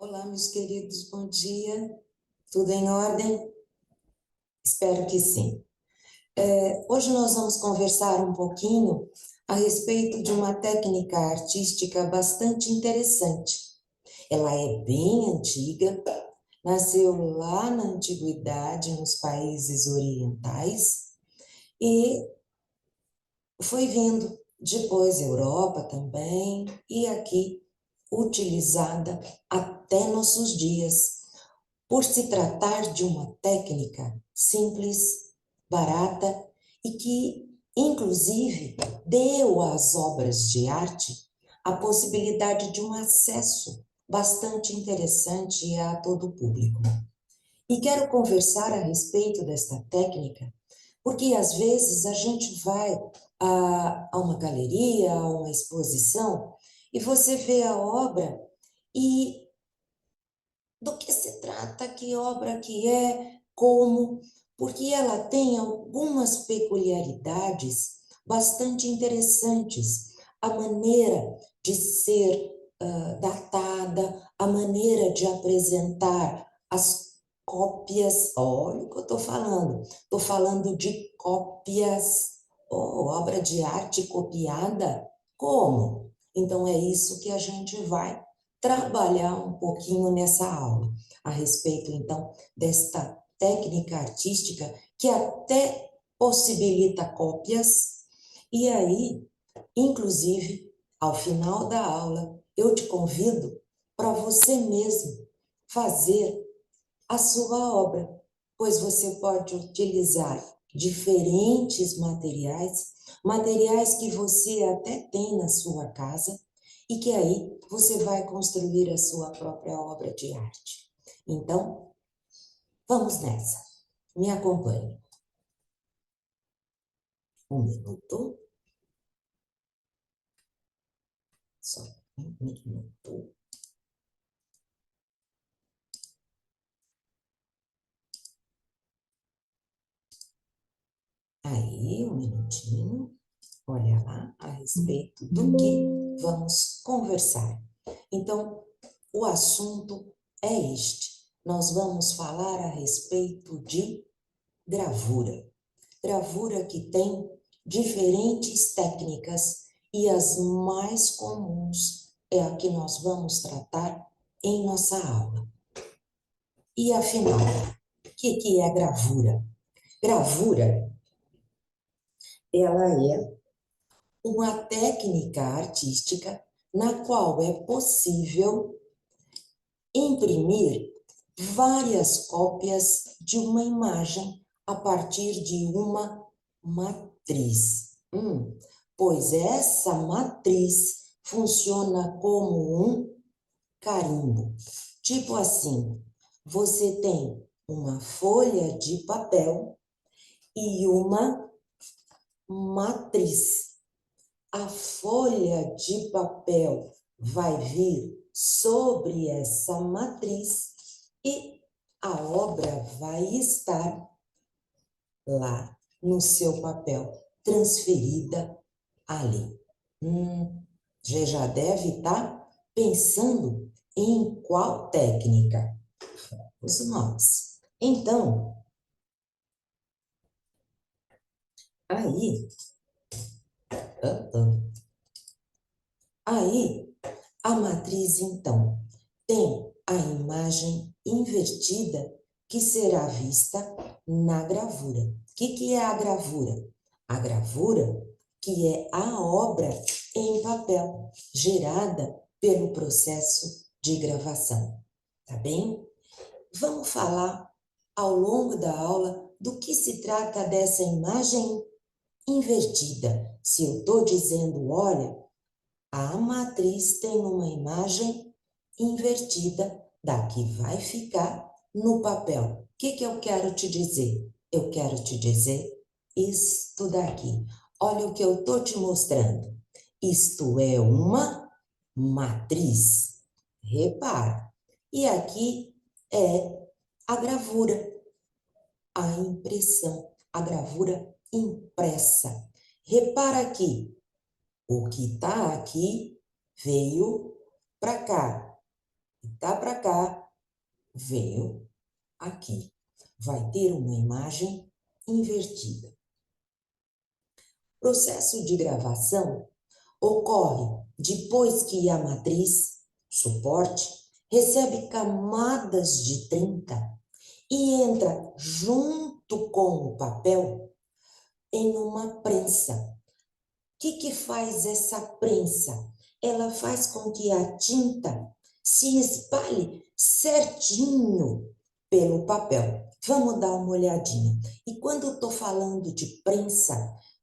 Olá, meus queridos, bom dia. Tudo em ordem? Espero que sim. Hoje nós vamos conversar um pouquinho a respeito de uma técnica artística bastante interessante. Ela é bem antiga, nasceu lá na antiguidade, nos países orientais, e foi vindo depois Europa também, e aqui utilizada até nossos dias. Por se tratar de uma técnica simples, barata e que, inclusive, deu às obras de arte a possibilidade de um acesso bastante interessante a todo o público. E quero conversar a respeito desta técnica, porque às vezes a gente vai a uma galeria, a uma exposição, e você vê a obra e do que se trata, que obra que é, como, porque ela tem algumas peculiaridades bastante interessantes. A maneira de ser datada, a maneira de apresentar as cópias, olha o que eu estou falando de cópias, obra de arte copiada, como? Então é isso que a gente vai trabalhar um pouquinho nessa aula, a respeito, então, desta técnica artística que até possibilita cópias, e aí, inclusive, ao final da aula, eu te convido para você mesmo fazer a sua obra, pois você pode utilizar diferentes materiais, materiais que você até tem na sua casa, e que aí você vai construir a sua própria obra de arte. Então, vamos nessa. Me acompanhe. Um minuto. Só um minuto. Aí, um minutinho. Olha lá, a respeito do que vamos conversar. Então, o assunto é este. Nós vamos falar a respeito de gravura. Gravura que tem diferentes técnicas e as mais comuns é a que nós vamos tratar em nossa aula. E afinal, o que é gravura? Gravura, ela é uma técnica artística na qual é possível imprimir várias cópias de uma imagem a partir de uma matriz. Pois essa matriz funciona como um carimbo. Tipo assim, você tem uma folha de papel e uma matriz. A folha de papel vai vir sobre essa matriz e a obra vai estar lá no seu papel, transferida ali. Você já deve estar pensando em qual técnica? Os nomes. Então, aí, aí a matriz, então, tem a imagem invertida que será vista na gravura. O que é a gravura? A gravura, que é a obra em papel, gerada pelo processo de gravação. Tá bem? Vamos falar ao longo da aula do que se trata dessa imagem invertida. Se eu estou dizendo, olha, a matriz tem uma imagem invertida da que vai ficar no papel. O que eu quero te dizer? Eu quero te dizer isto daqui. Olha o que eu estou te mostrando. Isto é uma matriz. Repara. E aqui é a gravura, a impressão, a gravura impressa. Repara aqui. O que está aqui veio para cá. Tá para cá, veio aqui. Vai ter uma imagem invertida. O processo de gravação ocorre depois que a matriz, suporte, recebe camadas de tinta e entra junto com o papel em uma prensa. O que faz essa prensa? Ela faz com que a tinta se espalhe certinho pelo papel. Vamos dar uma olhadinha. E quando eu estou falando de prensa,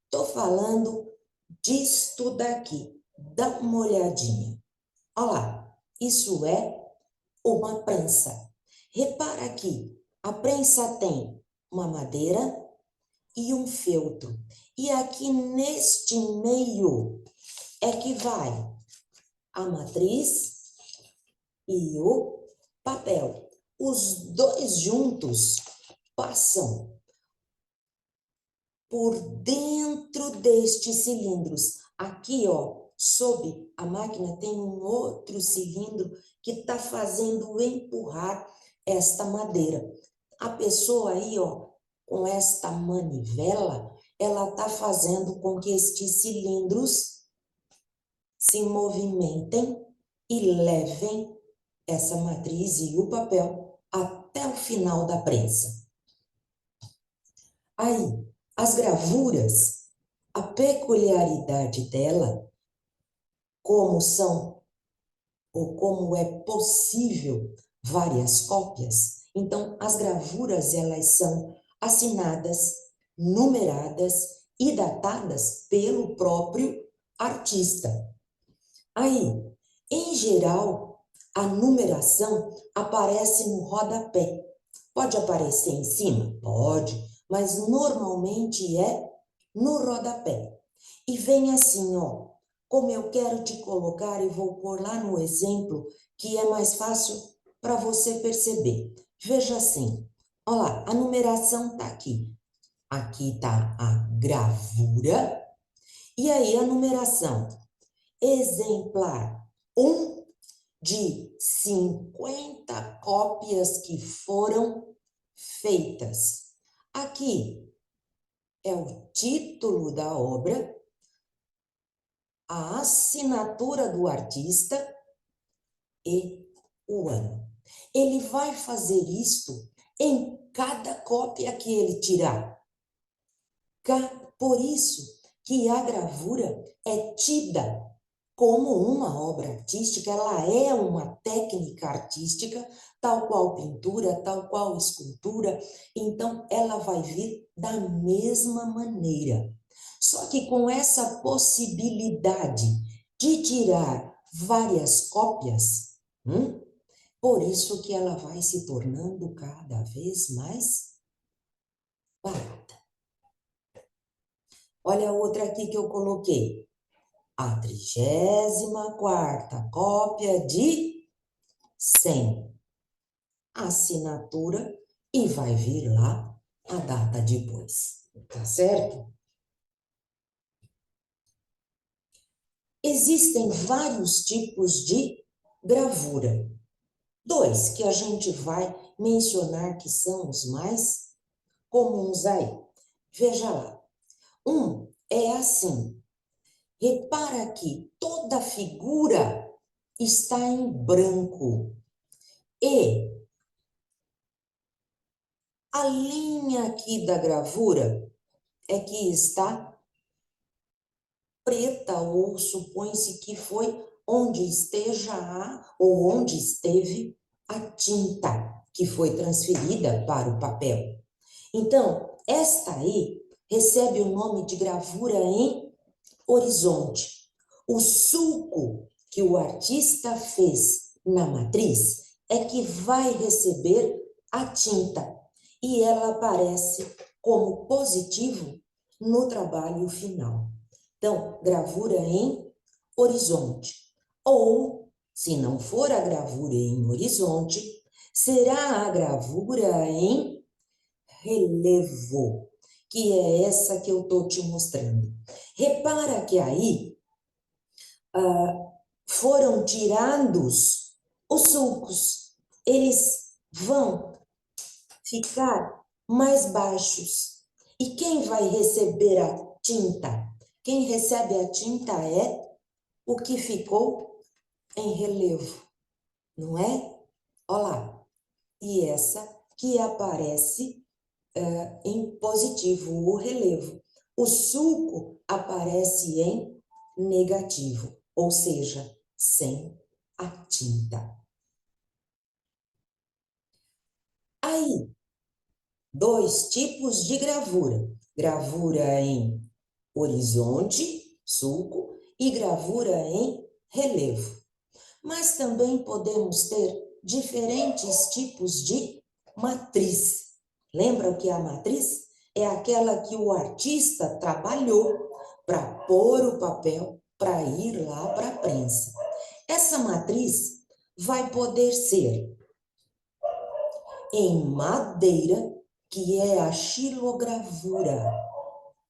estou falando disto daqui. Dá uma olhadinha. Olha lá, isso é uma prensa. Repara aqui, a prensa tem uma madeira e um feltro. E aqui neste meio é que vai a matriz e o papel. Os dois juntos passam por dentro destes cilindros. Aqui, ó, sob a máquina tem um outro cilindro que está fazendo empurrar esta madeira. A pessoa aí, ó, com esta manivela, ela está fazendo com que estes cilindros se movimentem e levem essa matriz e o papel até o final da prensa. Aí, as gravuras, a peculiaridade dela, como são ou como é possível várias cópias, então as gravuras elas são assinadas, numeradas e datadas pelo próprio artista. Aí, em geral, a numeração aparece no rodapé. Pode aparecer em cima? Pode, mas normalmente é no rodapé. E vem assim, ó, como eu quero te colocar e vou pôr lá no exemplo, que é mais fácil para você perceber. Veja assim, olha lá, a numeração está aqui. Aqui está a gravura, e aí a numeração. Exemplar 1 de 50 cópias que foram feitas. Aqui é o título da obra, a assinatura do artista e o ano. Ele vai fazer isto em cada cópia que ele tirar. Por isso que a gravura é tida como uma obra artística, ela é uma técnica artística, tal qual pintura, tal qual escultura, então ela vai vir da mesma maneira. Só que com essa possibilidade de tirar várias cópias, por isso que ela vai se tornando cada vez mais barata. Olha a outra aqui que eu coloquei. A 34ª cópia de 100. Assinatura e vai vir lá a data depois. Tá certo? Existem vários tipos de gravura. 2 que a gente vai mencionar que são os mais comuns aí. Veja lá. É assim. Repara que toda figura está em branco. E a linha aqui da gravura é que está preta, ou supõe-se que foi onde esteja ou onde esteve a tinta que foi transferida para o papel. Então, esta aí recebe o nome de gravura em horizonte. O sulco que o artista fez na matriz é que vai receber a tinta e ela aparece como positivo no trabalho final. Então, gravura em horizonte. Ou, se não for a gravura em horizonte, será a gravura em relevo, que é essa que eu estou te mostrando. Repara que aí foram tirados Os sulcos, eles vão ficar mais baixos. E quem vai receber a tinta? Quem recebe a tinta é o que ficou em relevo, não é? Olha lá. E essa que aparece em positivo, o relevo. O sulco aparece em negativo, ou seja, sem a tinta. Aí, dois tipos de gravura. Gravura em horizonte, sulco, e gravura em relevo. Mas também podemos ter diferentes tipos de matriz. Lembra o que é a matriz? É aquela que o artista trabalhou para pôr o papel para ir lá para a prensa. Essa matriz vai poder ser em madeira, que é a xilogravura,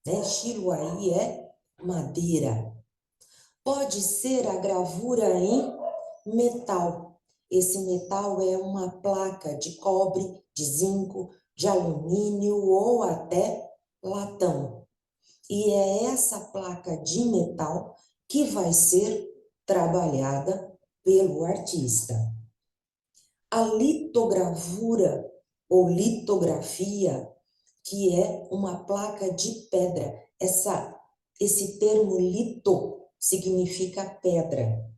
né? Xilo aí é madeira. Pode ser a gravura em metal. Esse metal é uma placa de cobre, de zinco, de alumínio ou até latão. E é essa placa de metal que vai ser trabalhada pelo artista. A litogravura ou litografia, que é uma placa de pedra. Esse termo lito significa pedra.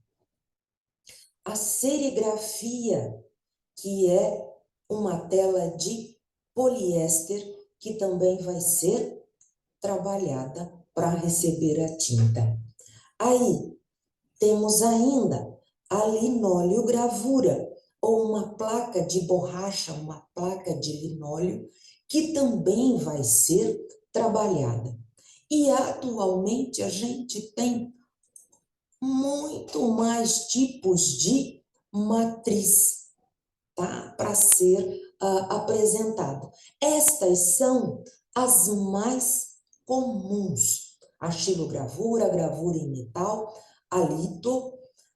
A serigrafia, que é uma tela de poliéster, que também vai ser trabalhada para receber a tinta. Aí, temos ainda a linoleogravura, ou uma placa de borracha, uma placa de linóleo, que também vai ser trabalhada. E atualmente a gente tem muito mais tipos de matriz, tá? Para ser apresentado. Estas são as mais comuns. A xilogravura, a gravura em metal, a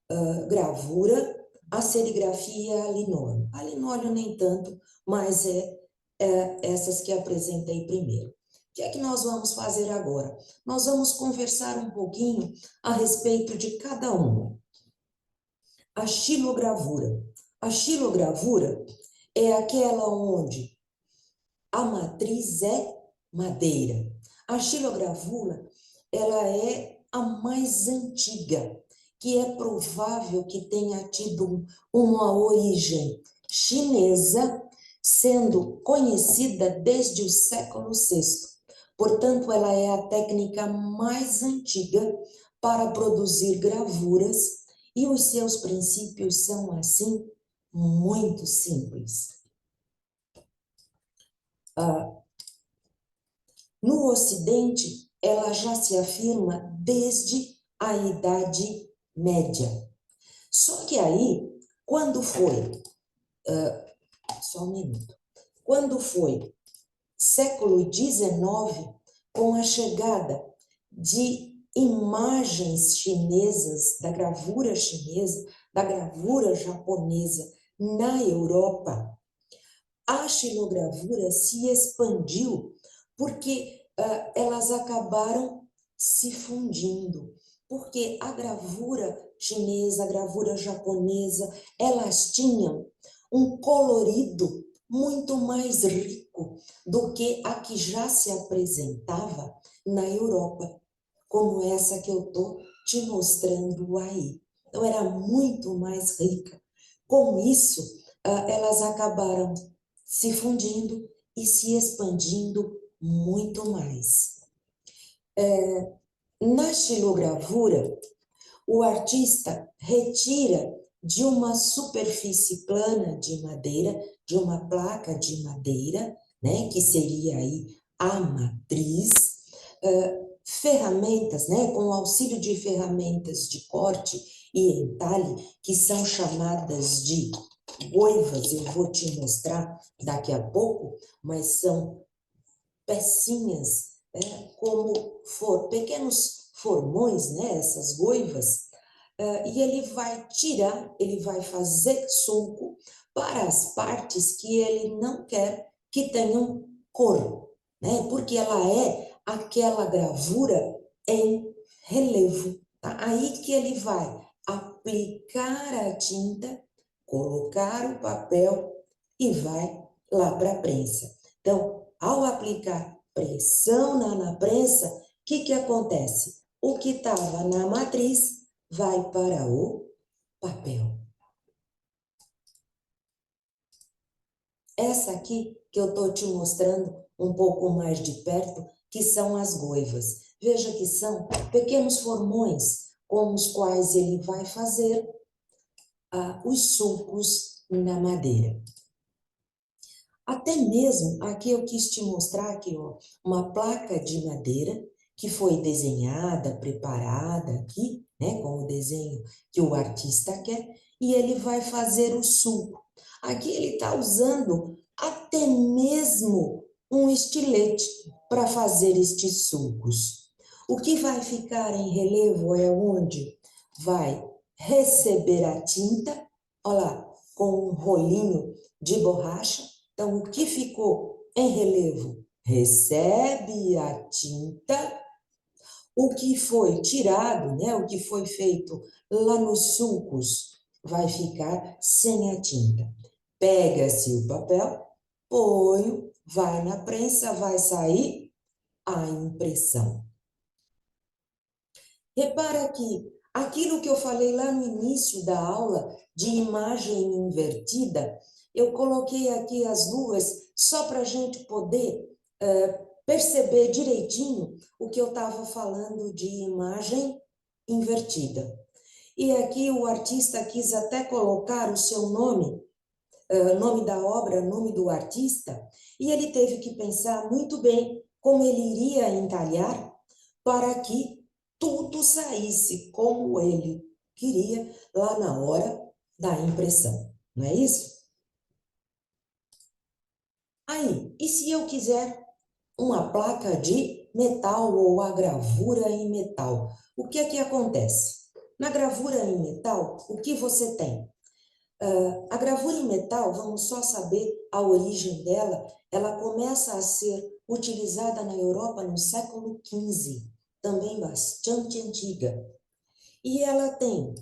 litogravura, a serigrafia e a linóleo. A linóleo nem tanto, mas essas que apresentei primeiro. O que é que nós vamos fazer agora? Nós vamos conversar um pouquinho a respeito de cada uma. A xilogravura. A xilogravura é aquela onde a matriz é madeira. A xilogravura, ela é a mais antiga, que é provável que tenha tido uma origem chinesa, sendo conhecida desde o século VI. Portanto, ela é a técnica mais antiga para produzir gravuras e os seus princípios são, assim, muito simples. No Ocidente, ela já se afirma desde a Idade Média. Só que aí, quando foi, só um minuto, quando foi século XIX, com a chegada de imagens chinesas, da gravura chinesa, da gravura japonesa na Europa, a xilogravura se expandiu porque elas acabaram se fundindo, porque a gravura chinesa, a gravura japonesa, elas tinham um colorido muito mais rico do que a que já se apresentava na Europa, como essa que eu estou te mostrando aí. Então, era muito mais rica. Com isso, elas acabaram se fundindo e se expandindo muito mais. Na xilogravura, o artista retira de uma superfície plana de madeira, de uma placa de madeira, né, que seria aí a matriz, ferramentas, né, com o auxílio de ferramentas de corte e entalhe, que são chamadas de goivas, eu vou te mostrar daqui a pouco, mas são pecinhas, como pequenos formões, né, essas goivas, e ele vai tirar, ele vai fazer sulco para as partes que ele não quer que tenham cor, né? Porque ela é aquela gravura em relevo, tá? Aí que ele vai aplicar a tinta, colocar o papel e vai lá para a prensa. Então, ao aplicar pressão na prensa, o que acontece? O que estava na matriz vai para o papel. Essa aqui que eu estou te mostrando um pouco mais de perto, que são as goivas. Veja que são pequenos formões com os quais ele vai fazer os sulcos na madeira. Até mesmo, aqui eu quis te mostrar aqui, ó, uma placa de madeira que foi desenhada, preparada aqui, né, com o desenho que o artista quer, e ele vai fazer o sulco. Aqui ele está usando até mesmo um estilete para fazer estes sulcos. O que vai ficar em relevo é onde vai receber a tinta, olha lá, com um rolinho de borracha. Então, o que ficou em relevo recebe a tinta, o que foi tirado, né, o que foi feito lá nos sulcos, vai ficar sem a tinta. Pega-se o papel, põe, vai na prensa, vai sair a impressão. Repara que aquilo que eu falei lá no início da aula de imagem invertida, eu coloquei aqui as duas só para a gente poder perceber direitinho o que eu estava falando de imagem invertida. E aqui o artista quis até colocar o seu nome, nome da obra, nome do artista, e ele teve que pensar muito bem como ele iria entalhar para que tudo saísse como ele queria lá na hora da impressão, não é isso? Aí, e se eu quiser uma placa de metal ou a gravura em metal, o que é que acontece? Na gravura em metal, o que você tem? A gravura em metal, vamos só saber a origem dela, ela começa a ser utilizada na Europa no século XV, também bastante antiga. E ela tem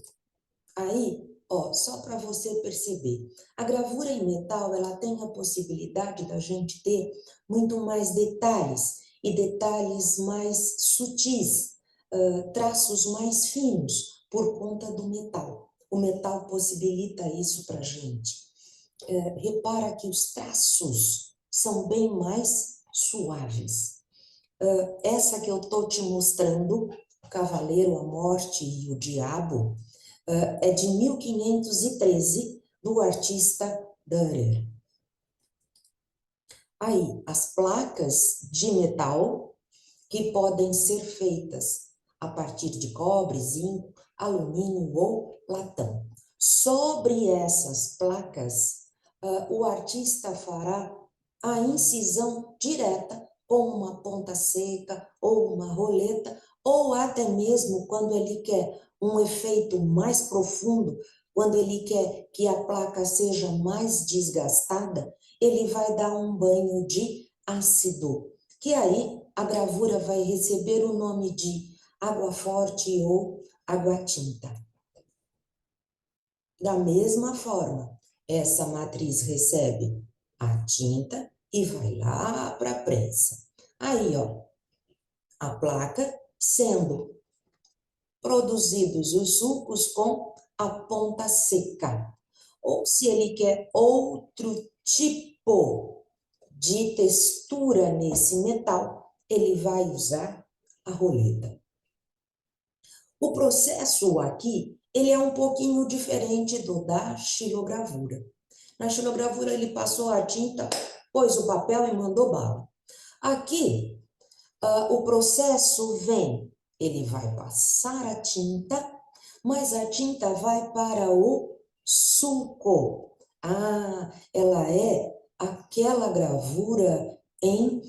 aí, ó, só para você perceber, a gravura em metal, ela tem a possibilidade da gente ter muito mais detalhes, e detalhes mais sutis, traços mais finos, por conta do metal. O metal possibilita isso para a gente. Repara que os traços são bem mais suaves. Essa que eu estou te mostrando, o Cavaleiro, a Morte e o Diabo, é de 1513, do artista Dürer. Aí, as placas de metal, que podem ser feitas a partir de cobre, zinco, alumínio ou latão. Sobre essas placas, o artista fará a incisão direta com uma ponta seca ou uma roleta, ou até mesmo quando ele quer um efeito mais profundo, quando ele quer que a placa seja mais desgastada, ele vai dar um banho de ácido, que aí a gravura vai receber o nome de água forte ou água tinta. Da mesma forma, essa matriz recebe a tinta e vai lá para a prensa. Aí, ó, a placa sendo produzidos os sulcos com a ponta seca. Ou se ele quer outro tipo de textura nesse metal, ele vai usar a roleta. O processo aqui, ele é um pouquinho diferente do da xilogravura. Na xilogravura, ele passou a tinta, pôs o papel e mandou bala. Aqui, o processo vem, ele vai passar a tinta, mas a tinta vai para o sulco. Ela é aquela gravura em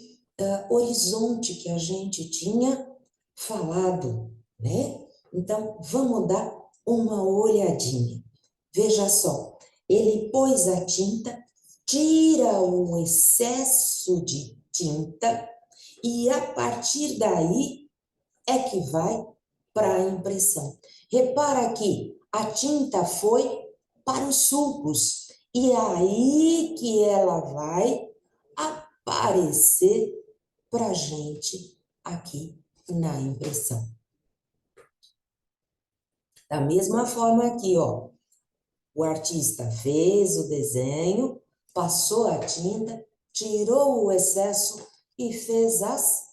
horizonte que a gente tinha falado, né? Então, vamos dar uma olhadinha. Veja só, ele pôs a tinta, tira o excesso de tinta e a partir daí é que vai para a impressão. Repara que a tinta foi para os sulcos e aí que ela vai aparecer para a gente aqui na impressão. Da mesma forma aqui, ó, o artista fez o desenho, passou a tinta, tirou o excesso e fez as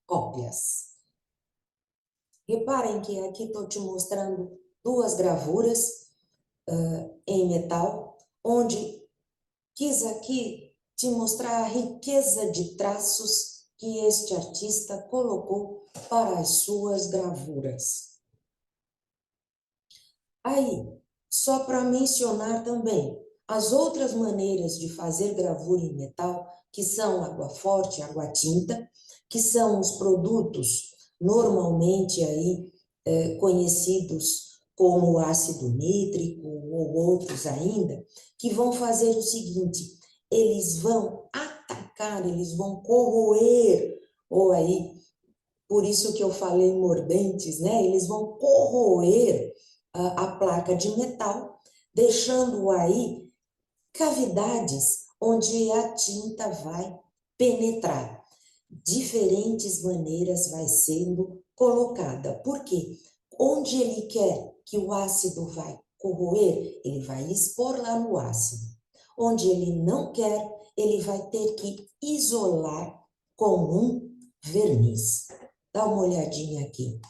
cópias. Reparem que aqui estou te mostrando duas gravuras em metal, onde quis aqui te mostrar a riqueza de traços que este artista colocou para as suas gravuras. Aí, só para mencionar também as outras maneiras de fazer gravura em metal, que são água forte, água tinta, que são os produtos normalmente aí conhecidos como ácido nítrico ou outros ainda, que vão fazer o seguinte, eles vão atacar, eles vão corroer, ou aí, por isso que eu falei mordentes, né? Eles vão corroer a placa de metal, deixando aí cavidades onde a tinta vai penetrar. Diferentes maneiras vai sendo colocada. Por quê? Onde ele quer que o ácido vai corroer, ele vai expor lá no ácido. Onde ele não quer, ele vai ter que isolar com um verniz. Dá uma olhadinha aqui.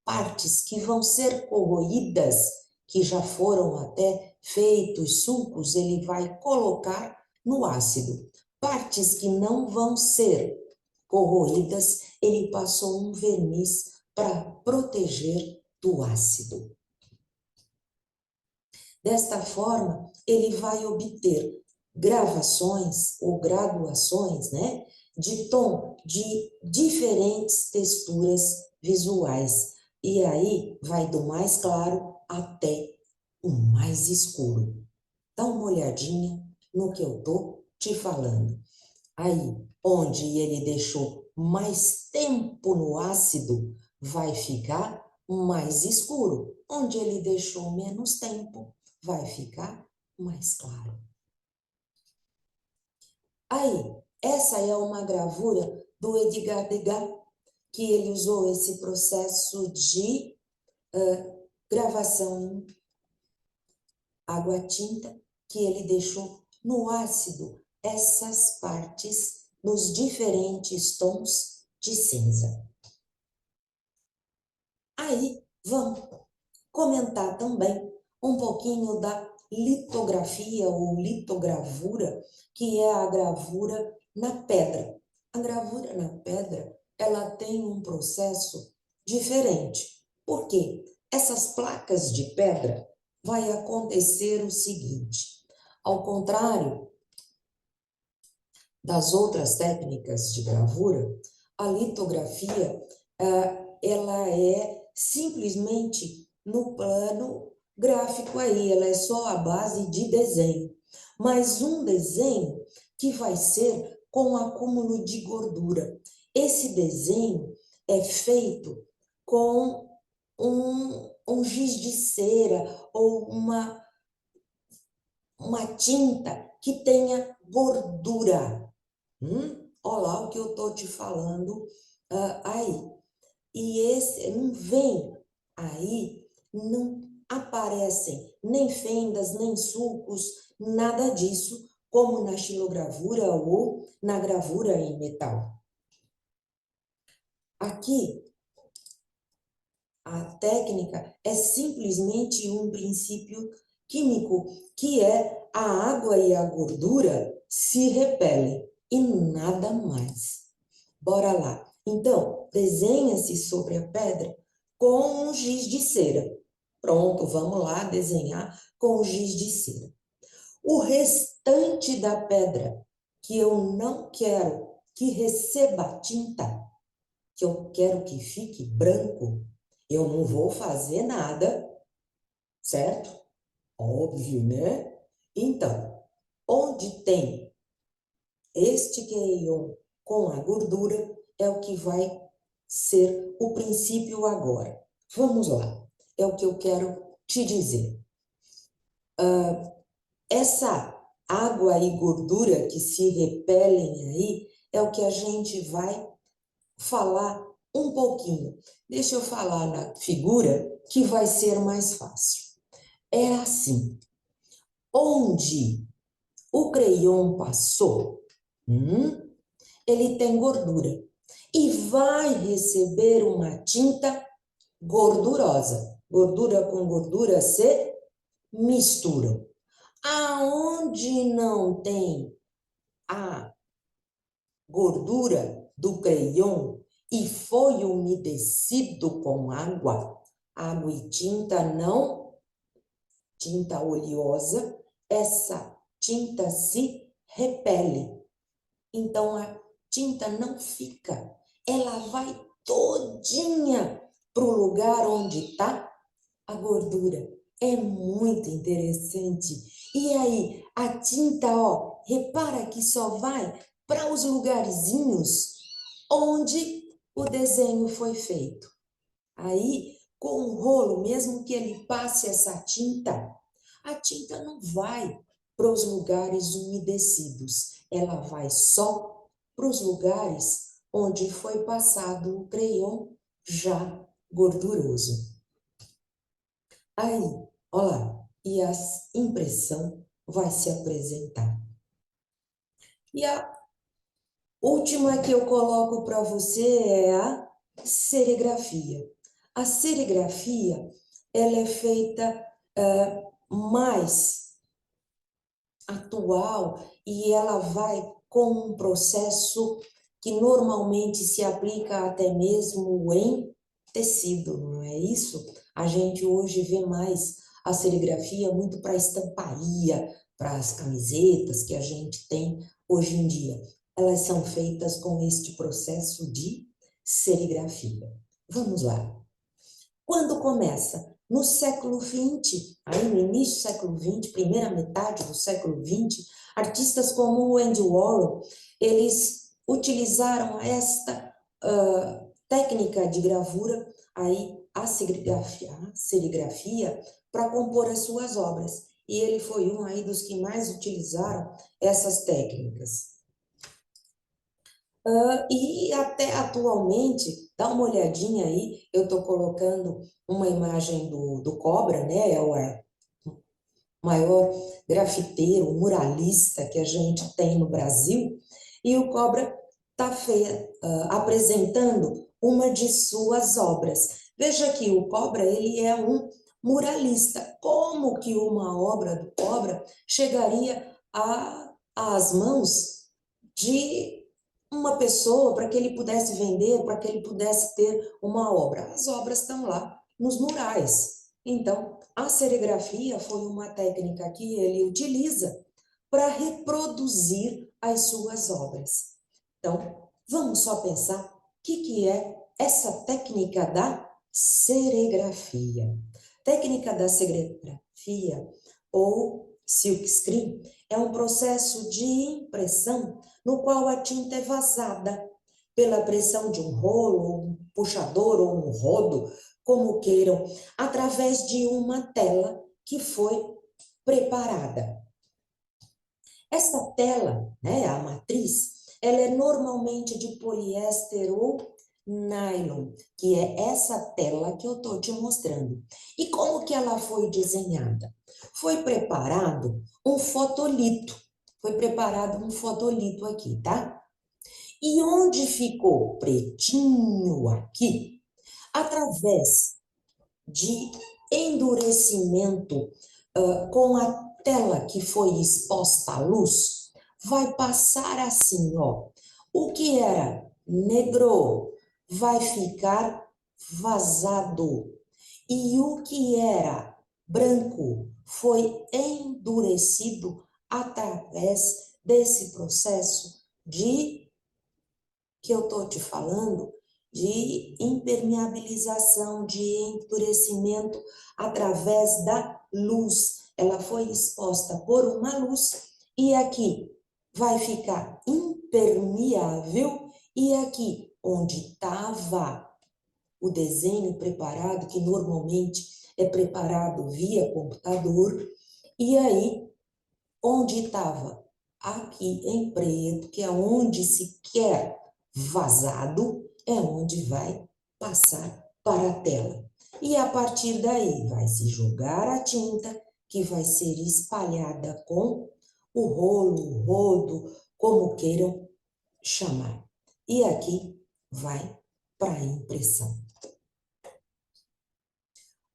Partes que vão ser corroídas, que já foram até feitos sulcos, ele vai colocar no ácido. Partes que não vão ser corroídas, ele passou um verniz para proteger do ácido. Desta forma, ele vai obter gravações ou graduações, né, de tom de diferentes texturas visuais. E aí vai do mais claro até o mais escuro. Dá uma olhadinha no que eu tô te falando. Aí, onde ele deixou mais tempo no ácido, vai ficar mais escuro. Onde ele deixou menos tempo, vai ficar mais claro. Aí, essa é uma gravura do Edgar Degas, que ele usou esse processo de gravação em água-tinta, que ele deixou no ácido essas partes nos diferentes tons de cinza. Aí, vamos comentar também um pouquinho da litografia ou litogravura, que é a gravura na pedra. A gravura na pedra, ela tem um processo diferente. Por quê? Essas placas de pedra vai acontecer o seguinte, ao contrário das outras técnicas de gravura, a litografia, ela é simplesmente no plano gráfico aí, ela é só a base de desenho. Mas um desenho que vai ser com acúmulo de gordura. Esse desenho é feito com um giz de cera ou uma tinta que tenha gordura. Olha lá o que eu estou te falando aí. E esse não vem aí, não aparecem nem fendas, nem sulcos, nada disso, como na xilogravura ou na gravura em metal. Aqui, a técnica é simplesmente um princípio químico, que é a água e a gordura se repelem e nada mais. Bora lá. Então, desenha-se sobre a pedra com um giz de cera. Pronto, vamos lá desenhar com o giz de cera. O restante da pedra, que eu não quero que receba tinta, que eu quero que fique branco, eu não vou fazer nada, certo? Óbvio, né? Então, onde tem este creion com a gordura é o que vai ser o princípio agora. Vamos lá, é o que eu quero te dizer. Essa água e gordura que se repelem aí é o que a gente vai falar um pouquinho. Deixa eu falar na figura que vai ser mais fácil. É assim, onde o crayon passou, ele tem gordura e vai receber uma tinta gordurosa. Gordura com gordura se misturam. Aonde não tem a gordura do crayon e foi umedecido com água e tinta não, tinta oleosa, essa tinta se repele. Então, a tinta não fica, ela vai todinha para o lugar onde está a gordura. É muito interessante. E aí, a tinta, ó, repara que só vai para os lugarzinhos onde o desenho foi feito. Aí, com o rolo, mesmo que ele passe essa tinta, a tinta não vai para os lugares umedecidos, ela vai só para os lugares onde foi passado o crayon já gorduroso. Aí, olha lá, e a impressão vai se apresentar. E a última que eu coloco para você é a serigrafia. A serigrafia, ela é feita mais atual e ela vai com um processo que normalmente se aplica até mesmo em tecido, não é isso? A gente hoje vê mais a serigrafia muito para estamparia, para as camisetas que a gente tem hoje em dia. Elas são feitas com este processo de serigrafia. Vamos lá. Quando começa? No século XX, aí no início do século XX, primeira metade do século XX, artistas como o Andy Warhol, eles utilizaram esta técnica de gravura, aí a serigrafia, para compor as suas obras. E ele foi um aí dos que mais utilizaram essas técnicas. E até atualmente, dá uma olhadinha aí, eu estou colocando uma imagem do Cobra, né? É o maior grafiteiro, muralista que a gente tem no Brasil, e o Cobra está apresentando uma de suas obras. Veja que o Cobra, ele é um muralista. Como que uma obra do Cobra chegaria às mãos de uma pessoa para que ele pudesse vender, para que ele pudesse ter uma obra? As obras estão lá nos murais. Então, a serigrafia foi uma técnica que ele utiliza para reproduzir as suas obras. Então, vamos só pensar o que é essa técnica da serigrafia. Técnica da serigrafia, ou silkscreen, é um processo de impressão no qual a tinta é vazada pela pressão de um rolo, um puxador ou um rodo, como queiram, através de uma tela que foi preparada. Essa tela, né, a matriz, ela é normalmente de poliéster ou nylon, que é essa tela que eu estou te mostrando. E como que ela foi desenhada? Foi preparado um fotolito. Foi preparado um fotolito aqui, tá? E onde ficou pretinho aqui, através de endurecimento com a tela que foi exposta à luz, vai passar assim, ó. O que era negro vai ficar vazado. E o que era branco foi endurecido através desse processo que eu estou te falando, de impermeabilização, de endurecimento através da luz, ela foi exposta por uma luz, e aqui vai ficar impermeável, e aqui onde estava o desenho preparado, que normalmente é preparado via computador, e aí onde estava aqui em preto, que é onde se quer vazado, é onde vai passar para a tela. E a partir daí vai se jogar a tinta, que vai ser espalhada com o rolo, o rodo, como queiram chamar. E aqui vai para a impressão.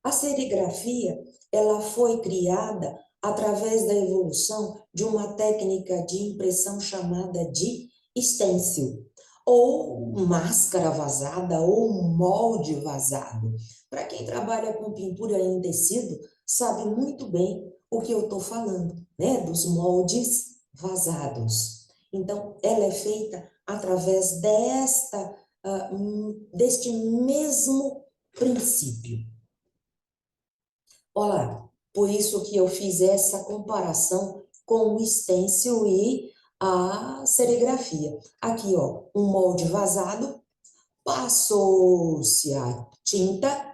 A serigrafia, ela foi criada através da evolução de uma técnica de impressão chamada de stencil, ou máscara vazada, ou molde vazado. Para quem trabalha com pintura em tecido, sabe muito bem o que eu estou falando, né? Dos moldes vazados. Então, ela é feita através deste mesmo princípio. Olha, por isso que eu fiz essa comparação com o stencil e a serigrafia. Aqui, ó, um molde vazado, passou-se a tinta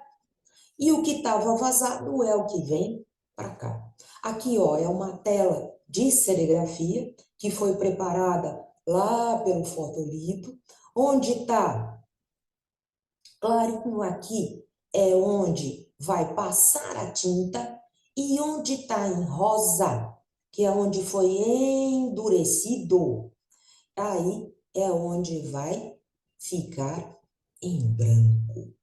e o que estava vazado é o que vem para cá. Aqui, ó, é uma tela de serigrafia que foi preparada lá pelo fotolito, onde está clarinho aqui é onde vai passar a tinta, e onde está em rosa, que é onde foi endurecido, aí é onde vai ficar em branco.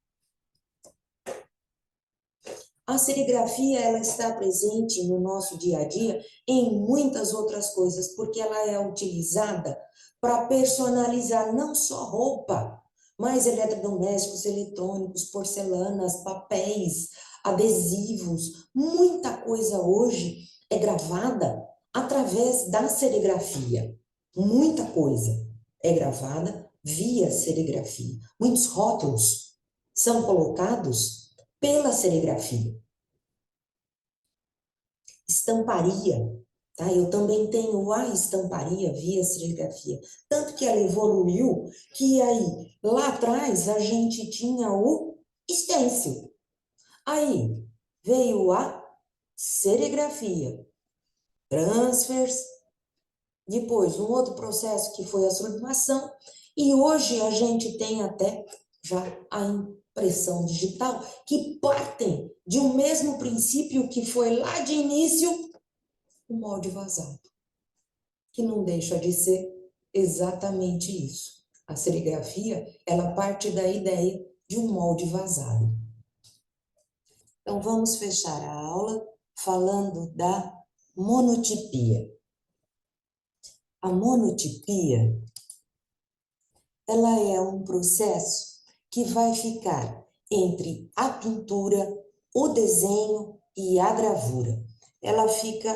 A serigrafia, ela está presente no nosso dia a dia em muitas outras coisas, porque ela é utilizada para personalizar não só roupa, mas eletrodomésticos, eletrônicos, porcelanas, papéis, adesivos, muita coisa hoje é gravada através da serigrafia. Muita coisa é gravada via serigrafia. Muitos rótulos são colocados pela serigrafia. Estamparia, tá? Eu também tenho a estamparia via serigrafia. Tanto que ela evoluiu que aí, lá atrás, a gente tinha o stencil. Aí veio a serigrafia, transfers, depois um outro processo que foi a sublimação, e hoje a gente tem até já a impressão digital, que partem de um mesmo princípio que foi lá de início o molde vazado, que não deixa de ser exatamente isso. A serigrafia, ela parte da ideia de um molde vazado. Então, vamos fechar a aula falando da monotipia. A monotipia, ela é um processo que vai ficar entre a pintura, o desenho e a gravura. Ela fica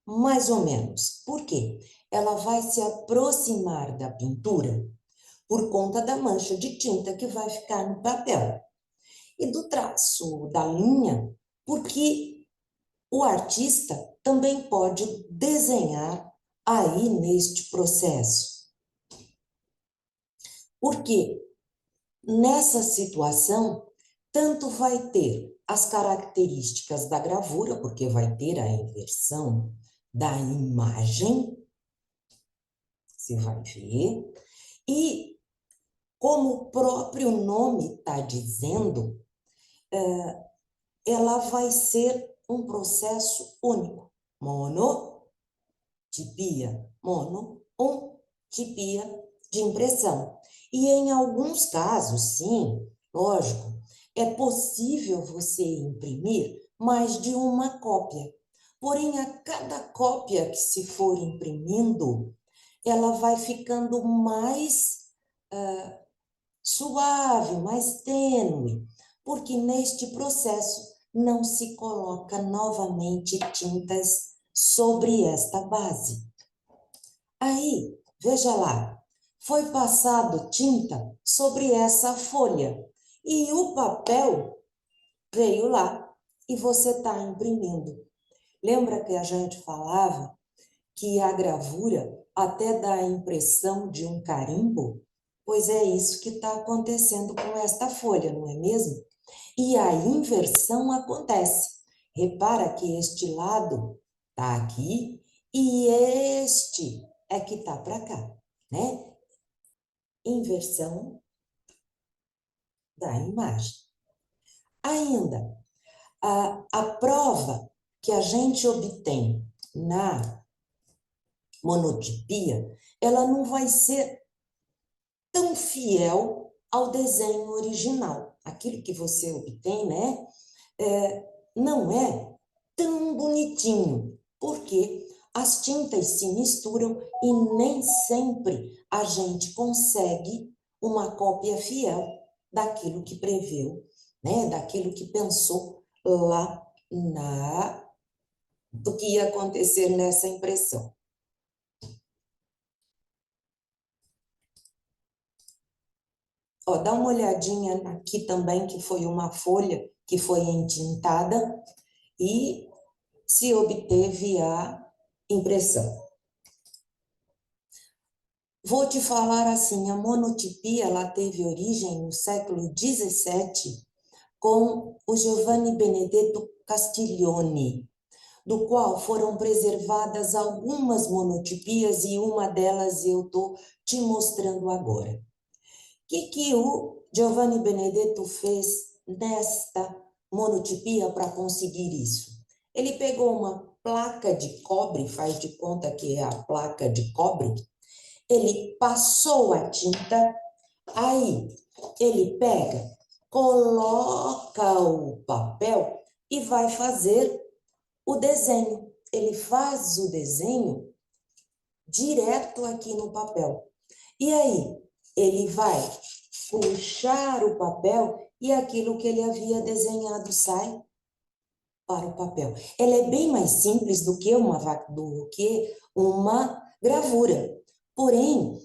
mais ou menos. Por quê? Ela vai se aproximar da pintura por conta da mancha de tinta que vai ficar no papel. E do traço da linha, porque o artista também pode desenhar aí neste processo. Porque nessa situação, tanto vai ter as características da gravura, porque vai ter a inversão da imagem, você vai ver, e como o próprio nome está dizendo, ela vai ser um processo único. Monotipia, tipia de impressão. E em alguns casos, sim, lógico, é possível você imprimir mais de uma cópia. Porém, a cada cópia que se for imprimindo, ela vai ficando mais suave, mais tênue, porque neste processo não se coloca novamente tintas sobre esta base. Aí, veja lá, foi passado tinta sobre essa folha e o papel veio lá e você está imprimindo. Lembra que a gente falava que a gravura até dá a impressão de um carimbo? Pois é isso que está acontecendo com esta folha, não é mesmo? E a inversão acontece. Repara que este lado está aqui e este é que está para cá, né? Inversão da imagem. Ainda, a prova que a gente obtém na monotipia, ela não vai ser tão fiel ao desenho original. Aquilo que você obtém, né, não é tão bonitinho, porque as tintas se misturam e nem sempre a gente consegue uma cópia fiel daquilo que preveu, né, daquilo que pensou lá do que ia acontecer nessa impressão. Ó, dá uma olhadinha aqui também, que foi uma folha que foi entintada e se obteve a impressão. Vou te falar assim, a monotipia ela teve origem no século XVII com o Giovanni Benedetto Castiglione, do qual foram preservadas algumas monotipias e uma delas eu estou te mostrando agora. O que o Giovanni Benedetto fez nesta monotipia para conseguir isso? Ele pegou uma placa de cobre, faz de conta que é a placa de cobre, ele passou a tinta, aí ele pega, coloca o papel e vai fazer o desenho. Ele faz o desenho direto aqui no papel. E aí, ele vai puxar o papel e aquilo que ele havia desenhado sai para o papel. Ela é bem mais simples do que uma gravura. Porém,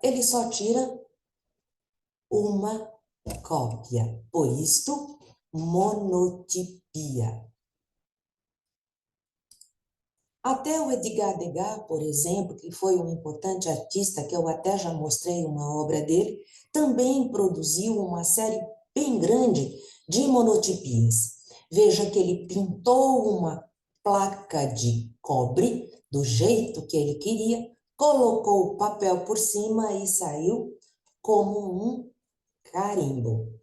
ele só tira uma cópia. Por isto, monotipia. Até o Edgar Degas, por exemplo, que foi um importante artista, que eu até já mostrei uma obra dele, também produziu uma série bem grande de monotipias. Veja que ele pintou uma placa de cobre do jeito que ele queria, colocou o papel por cima e saiu como um carimbo.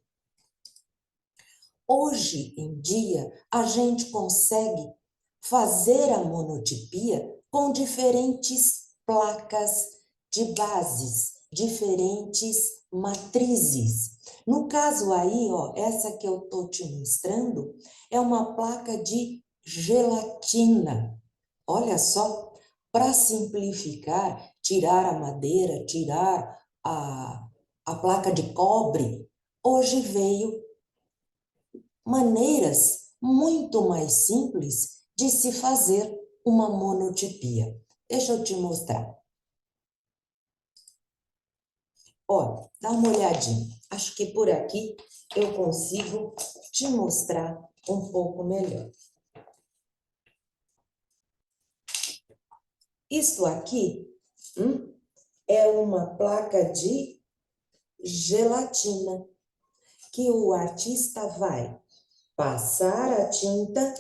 Hoje em dia, a gente consegue fazer a monotipia com diferentes placas de bases, diferentes matrizes. No caso aí, ó, essa que eu estou te mostrando é uma placa de gelatina. Olha só, para simplificar, tirar a madeira, tirar a placa de cobre, hoje veio maneiras muito mais simples de se fazer uma monotipia. Deixa eu te mostrar. Olha, dá uma olhadinha. Acho que por aqui eu consigo te mostrar um pouco melhor. Isto aqui é uma placa de gelatina que o artista vai passar a tinta,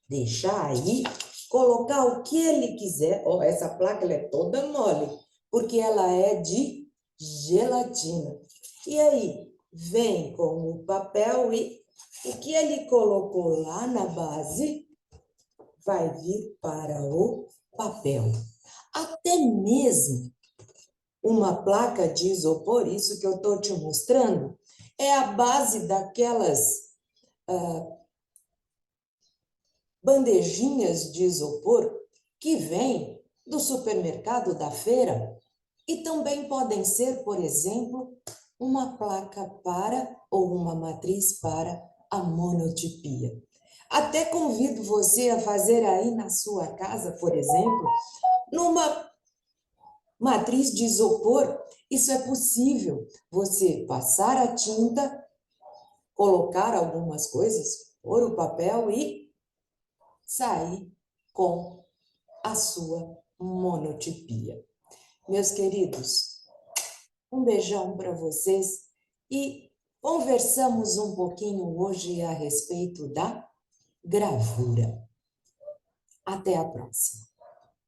deixar aí, colocar o que ele quiser. Ó, essa placa ela é toda mole, porque ela é de gelatina. E aí, vem com o papel e o que ele colocou lá na base vai vir para o papel. Até mesmo uma placa de isopor, isso que eu estou te mostrando, é a base daquelas bandejinhas de isopor que vêm do supermercado, da feira, e também podem ser, por exemplo, uma placa ou uma matriz para a monotipia. Até convido você a fazer aí na sua casa, por exemplo, numa matriz de isopor, isso é possível. Você passar a tinta, colocar algumas coisas, pôr o papel e sair com a sua monotipia. Meus queridos, um beijão para vocês e conversamos um pouquinho hoje a respeito da gravura. Até a próxima.